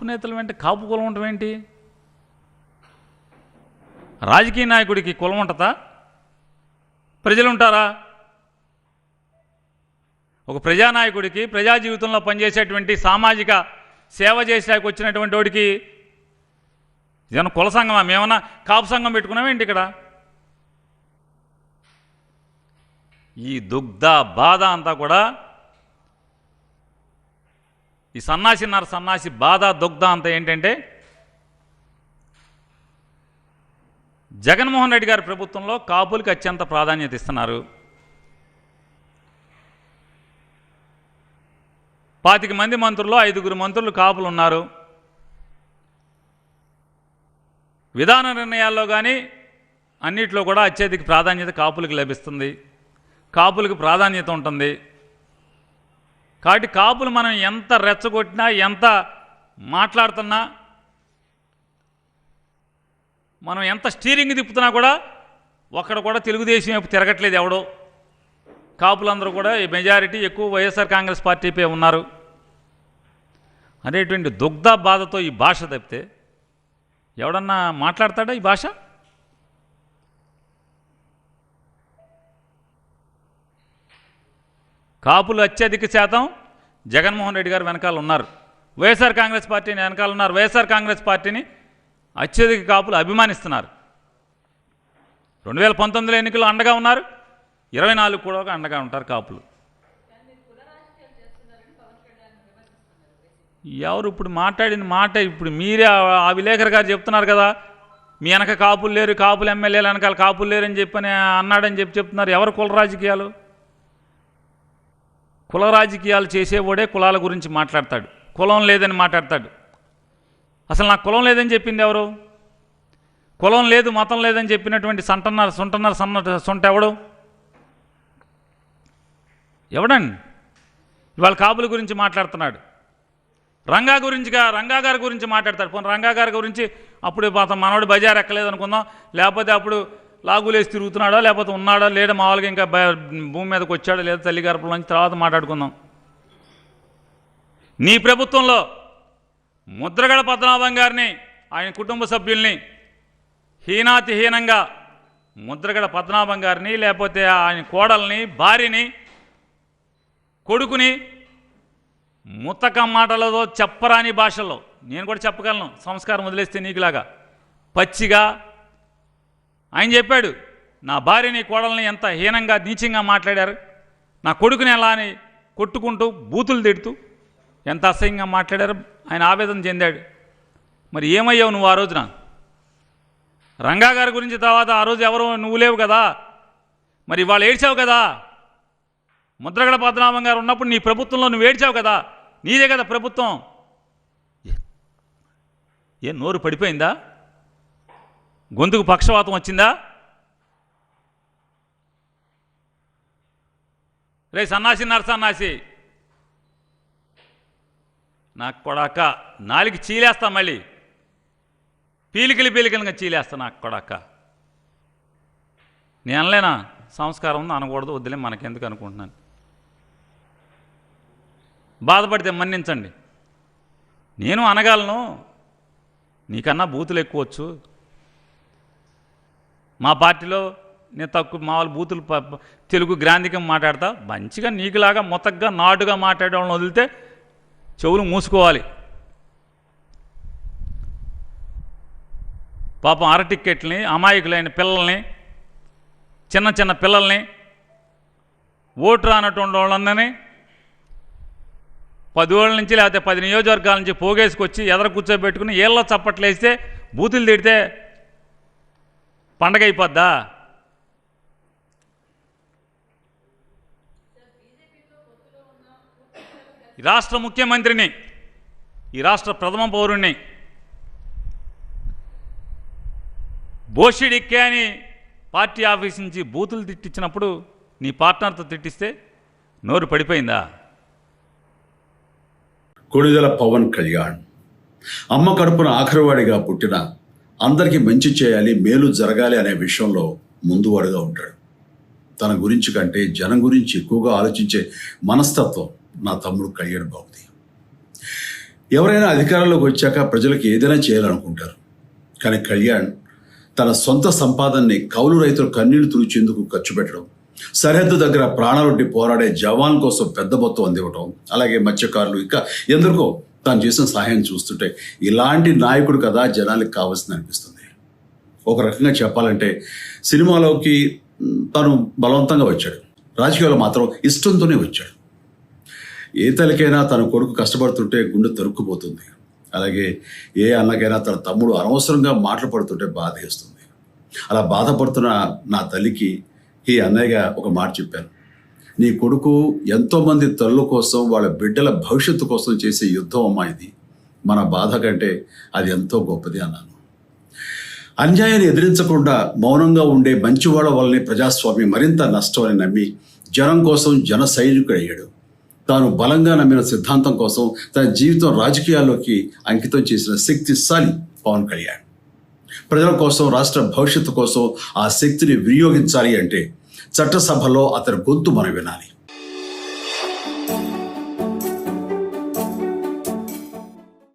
నేతల వెంట కాపు కులం ఉండటం ఏంటి? రాజకీయ నాయకుడికి కులం ఉంటుందా? ప్రజలు ఉంటారా? ఒక ప్రజానాయకుడికి ప్రజా జీవితంలో పనిచేసేటువంటి సామాజిక సేవ చేసేకి వచ్చినటువంటి వాడికి ఇదేమన్నా కుల సంఘమా? మేమన్నా కాపు సంఘం పెట్టుకున్నామేంటి ఇక్కడ? ఈ దుగ్ధ బాధ అంతా కూడా ఈ సన్నాసి బాధ దుగ్ధ అంతా ఏంటంటే జగన్మోహన్ రెడ్డి గారి ప్రభుత్వంలో కాపులకి అత్యంత ప్రాధాన్యత ఇస్తున్నారు. 25 మంది మంత్రుల్లో 5 మంత్రులు కాపులు ఉన్నారు. విధాన నిర్ణయాల్లో కానీ అన్నిట్లో కూడా అత్యధిక ప్రాధాన్యత కాపులకు లభిస్తుంది. కాపులకు ప్రాధాన్యత ఉంటుంది. కాబట్టి కాపులు మనం ఎంత రెచ్చగొట్టినా ఎంత మాట్లాడుతున్నా మనం ఎంత స్టీరింగ్ తిప్పుతున్నా కూడా ఒక్కడ కూడా తెలుగుదేశం వైపు తిరగట్లేదు ఎవడో. కాపులందరూ కూడా ఈ మెజారిటీ ఎక్కువ వైఎస్ఆర్ కాంగ్రెస్ పార్టీపై ఉన్నారు అనేటువంటి దుగ్ధ బాధతో ఈ భాష తప్పితే ఎవడన్నా మాట్లాడతాడా ఈ భాష? కాపులు అత్యధిక శాతం జగన్మోహన్ రెడ్డి గారు వెనకాల ఉన్నారు. వైఎస్ఆర్ కాంగ్రెస్ పార్టీని వెనకాల ఉన్నారు. వైఎస్ఆర్ కాంగ్రెస్ పార్టీని అత్యధిక కాపులు అభిమానిస్తున్నారు. 2019లో ఎన్నికలు అండగా ఉన్నారు. 24 కూడా అండగా ఉంటారు కాపులు. ఎవరు ఇప్పుడు మాట్లాడిన మాట ఇప్పుడు మీరే ఆ విలేకరు గారు చెప్తున్నారు కదా, మీ వెనక కాపులు లేరు, కాపులు ఎమ్మెల్యేలు వెనకాల కాపులు లేరని చెప్పని అన్నాడని చెప్తున్నారు. ఎవరు కుల రాజకీయాలు? కుల రాజకీయాలు చేసేవాడే కులాల గురించి మాట్లాడతాడు, కులం లేదని మాట్లాడతాడు. అసలు నాకు కులం లేదని చెప్పింది ఎవరు? కులం లేదు మతం లేదని చెప్పినటువంటి సొంట ఎవడు? ఎవడండి? ఇవాళ కాపుల గురించి మాట్లాడుతున్నాడు. రంగా గారి గురించి మాట్లాడతాడు. పోనీ రంగా గారి గురించి అప్పుడు మనవాడు బజార్ ఎక్కలేదు అనుకుందాం, లేకపోతే అప్పుడు లాగులేసి తిరుగుతున్నాడో లేకపోతే ఉన్నాడో లేదో మామూలుగా ఇంకా భూమి మీదకి వచ్చాడో లేదా తల్లి గర్భం నుంచి తర్వాత మాట్లాడుకుందాం. నీ ప్రభుత్వంలో ముద్రగడ పద్మనాభం గారిని ఆయన కుటుంబ సభ్యుల్ని హీనాతిహీనంగా ముద్రగడ పద్మనాభం గారిని లేకపోతే ఆయన కోడల్ని భార్యని కొడుకుని ముత్తక మాటలతో చెప్పరాని భాషల్లో నేను కూడా చెప్పగలను, సంస్కారం వదిలేస్తే నీకులాగా పచ్చిగా ఆయన చెప్పాడు. నా భార్యని కోడల్ని ఎంత హీనంగా నీచంగా మాట్లాడారు, నా కొడుకుని ఎలా అని కొట్టుకుంటూ బూతులు తిడుతూ ఎంత అసహ్యంగా మాట్లాడారు ఆయన ఆవేదన చెందాడు. మరి ఏమయ్యావు నువ్వు ఆ రోజున? రంగా గారి గురించి తర్వాత ఆ రోజు ఎవరు నువ్వు లేవు కదా, మరి వాళ్ళు ఏడ్చావు కదా. ముద్రగడ పద్మనాభం గారు ఉన్నప్పుడు నీ ప్రభుత్వంలో నువ్వు ఏడ్చావు కదా, నీదే కదా ప్రభుత్వం. ఏ నోరు పడిపోయిందా? గొంతుకు పక్షవాతం వచ్చిందా? రే సన్నాసి నాకు కొడాక నాలుగు చీలేస్తా, మళ్ళీ పీలికలుగా చీలేస్తా నాకు కొడాక. నేను అనలేనా సంస్కారం ఉంది అనకూడదు, వద్దులే మనకెందుకు అనుకుంటున్నాను. బాధపడితే మన్నించండి, నేను అనగలను, నీకన్నా బూతులు ఎక్కువచ్చు. మా పార్టీలో నేను తక్కువ మామూలు బూతులు తెలుగు గ్రాంధికం మాట్లాడతా, మంచిగా నీకులాగా మొత్తగా నాటుగా మాట్లాడే వాళ్ళని వదిలితే చెవులు మూసుకోవాలి. పాపం అరటిక్కెట్లని అమాయకులైన పిల్లల్ని చిన్న పిల్లల్ని ఓటు రానటువంటి వాళ్ళందరినీ 10 ఏళ్ళ నుంచి లేకపోతే 10 నియోజకవర్గాల నుంచి పోగేసుకొచ్చి ఎదర కూర్చోబెట్టుకుని ఏళ్ళ చప్పట్లు వేస్తే బూతులు తిడితే పండగ అయిపోద్దా? ఈ రాష్ట్ర ముఖ్యమంత్రిని, ఈ రాష్ట్ర ప్రథమ పౌరుణ్ణి బోషిడిక్కే అని పార్టీ ఆఫీస్ నుంచి బూతులు తిట్టించినప్పుడు నీ పార్ట్నర్తో తిట్టిస్తే నోరు పడిపోయిందా? కొణిదెల పవన్ కళ్యాణ్ అమ్మ కడుపున ఆఖరివాడిగా పుట్టిన అందరికీ మంచి చేయాలి, మేలు జరగాలి అనే విషయంలో ముందువాడుగా ఉంటాడు. తన గురించి కంటే జనం గురించి ఎక్కువగా ఆలోచించే మనస్తత్వం నా తమ్ముడు కళ్యాణ్ బాబుది. ఎవరైనా అధికారంలోకి వచ్చాక ప్రజలకు ఏదైనా చేయాలనుకుంటారు. కానీ కళ్యాణ్ తన సొంత సంపాదనని కౌలు రైతుల కన్నీళ్లు తుడిచేందుకు ఖర్చు పెట్టడం, సరిహద్దు దగ్గర ప్రాణాలొడ్డి పోరాడే జవాన్ కోసం పెద్ద మొత్తం అందివ్వటం, అలాగే మత్స్యకారులు ఇంకా ఎందరికో తాను చేసిన సహాయం చూస్తుంటే ఇలాంటి నాయకుడు కదా జనానికి కావాల్సింది అనిపిస్తుంది. ఒక రకంగా చెప్పాలంటే సినిమాలోకి తను బలవంతంగా వచ్చాడు, రాజకీయాల్లో మాత్రం ఇష్టంతోనే వచ్చాడు. ఏ తల్లికైనా తన కొడుకు కష్టపడుతుంటే గుండె తరుక్కుపోతుంది. అలాగే ఏ అన్నకైనా తన తమ్ముడు అనవసరంగా మాటలు పడుతుంటే బాధ వేస్తుంది. అలా బాధపడుతున్న నా తల్లికి ఈ అన్నయ్యగా ఒక మాట చెప్పాను. నీ కొడుకు ఎంతోమంది తల్లుల కోసం వాళ్ళ బిడ్డల భవిష్యత్తు కోసం చేసే యుద్ధం అమ్మా ఇది. మన బాధ కంటే అది ఎంతో గొప్పది అన్నాను. అన్యాయాన్ని ఎదిరించకుండా మౌనంగా ఉండే మంచివాళ్ళ వల్లనే ప్రజాస్వామ్యం మరింత నష్టం అని నమ్మి జనం కోసం జన సైనికుడయ్యాడు. తాను బలంగా నమ్మిన సిద్ధాంతం కోసం తన జీవితం రాజకీయాల్లోకి అంకితం చేసిన శక్తిశాలి పవన్ కళ్యాణ్. ప్రజల కోసం, రాష్ట్ర భవిష్యత్తు కోసం ఆ శక్తిని వినియోగించాలి అంటే చట్టసభలో అతని గొంతు మనం వినాలి.